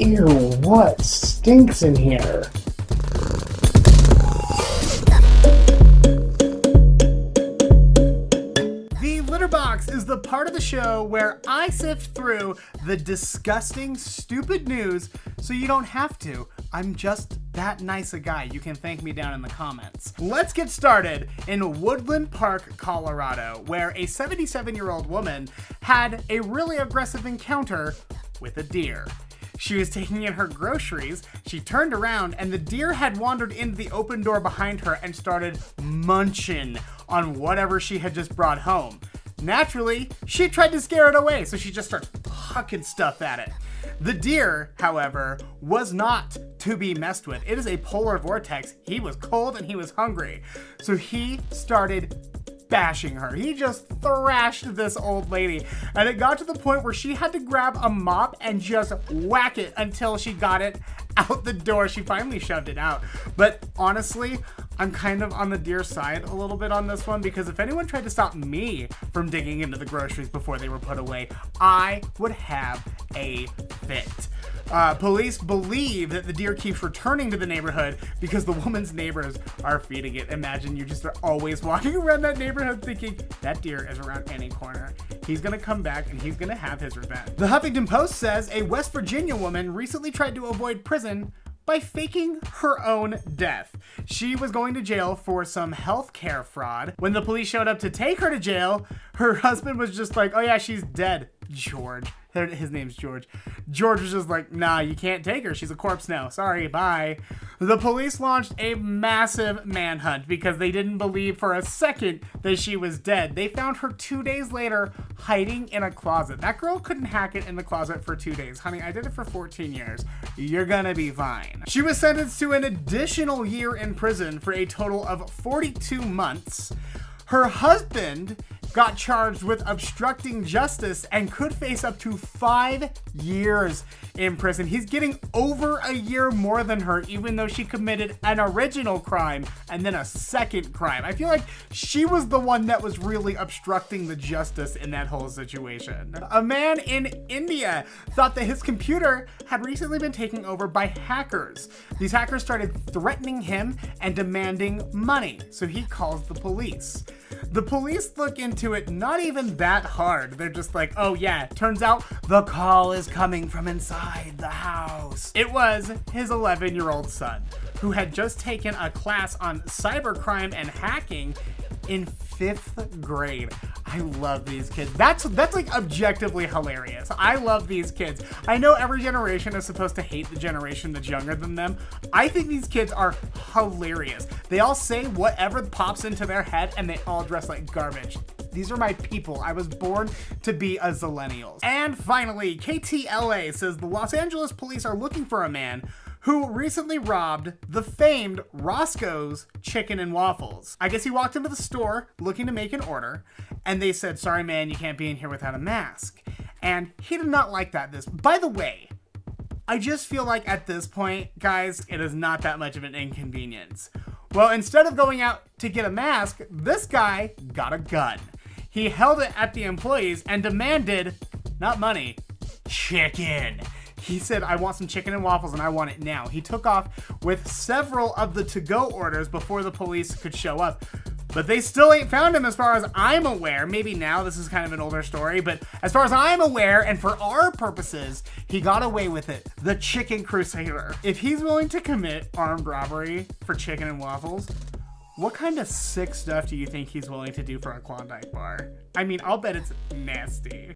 Ew, what stinks in here? The Litterbox is the part of the show where I sift through the disgusting, stupid news so you don't have to. I'm just that nice a guy. You can thank me down in the comments. Let's get started in Woodland Park, Colorado, where a 77-year-old woman had a really aggressive encounter with a deer. She was taking in her groceries, she turned around, and the deer had wandered into the open door behind her and started munching on whatever she had just brought home. Naturally, she tried to scare it away, so she just starts hucking stuff at it. The deer, however, was not to be messed with. It is a polar vortex. He was cold and he was hungry. So he started bashing her. He just thrashed this old lady. And it got to the point where she had to grab a mop and just whack it until she got it out the door. She finally shoved it out. But honestly, I'm kind of on the deer side a little bit on this one, because if anyone tried to stop me from digging into the groceries before they were put away, I would have a fit. Police believe that the deer keeps returning to the neighborhood because the woman's neighbors are feeding it. Imagine you just are always walking around that neighborhood thinking, that deer is around any corner. He's gonna come back and he's gonna have his revenge. The Huffington Post says a West Virginia woman recently tried to avoid prison by faking her own death. She was going to jail for some healthcare fraud. When the police showed up to take her to jail, her husband was just like, oh yeah, she's dead, George. His name's George. George was just like, nah, you can't take her. She's a corpse now. Sorry, bye. The police launched a massive manhunt because they didn't believe for a second that she was dead. They found her 2 days later hiding in a closet. That girl couldn't hack it in the closet for 2 days. Honey, I did it for 14 years. You're gonna be fine. She was sentenced to an additional year in prison for a total of 42 months. Her husband got charged with obstructing justice and could face up to 5 years in prison. He's getting over a year more than her, even though she committed an original crime and then a second crime. I feel like she was the one that was really obstructing the justice in that whole situation. A man in India thought that his computer had recently been taken over by hackers. These hackers started threatening him and demanding money, so he calls the police. The police look into it not even that hard. They're just like, oh yeah, turns out the call is coming from inside the house. It was his 11-year-old son, who had just taken a class on cybercrime and hacking in 5th grade. I love these kids. That's like objectively hilarious. I love these kids. I know every generation is supposed to hate the generation that's younger than them. I think these kids are hilarious. They all say whatever pops into their head and they all dress like garbage. These are my people. I was born to be a zillennial. And finally, KTLA says the Los Angeles police are looking for a man who recently robbed the famed Roscoe's Chicken and Waffles. I guess he walked into the store looking to make an order, and they said, sorry man, you can't be in here without a mask. And he did not like that. By the way, I just feel like at this point, guys, it is not that much of an inconvenience. Well, instead of going out to get a mask, this guy got a gun. He held it at the employees and demanded, not money, chicken. He said, I want some chicken and waffles and I want it now. He took off with several of the to-go orders before the police could show up. But they still ain't found him as far as I'm aware. Maybe now this is kind of an older story, but as far as I'm aware, and for our purposes, he got away with it. The Chicken Crusader. If he's willing to commit armed robbery for chicken and waffles, what kind of sick stuff do you think he's willing to do for a Klondike bar? I mean, I'll bet it's nasty.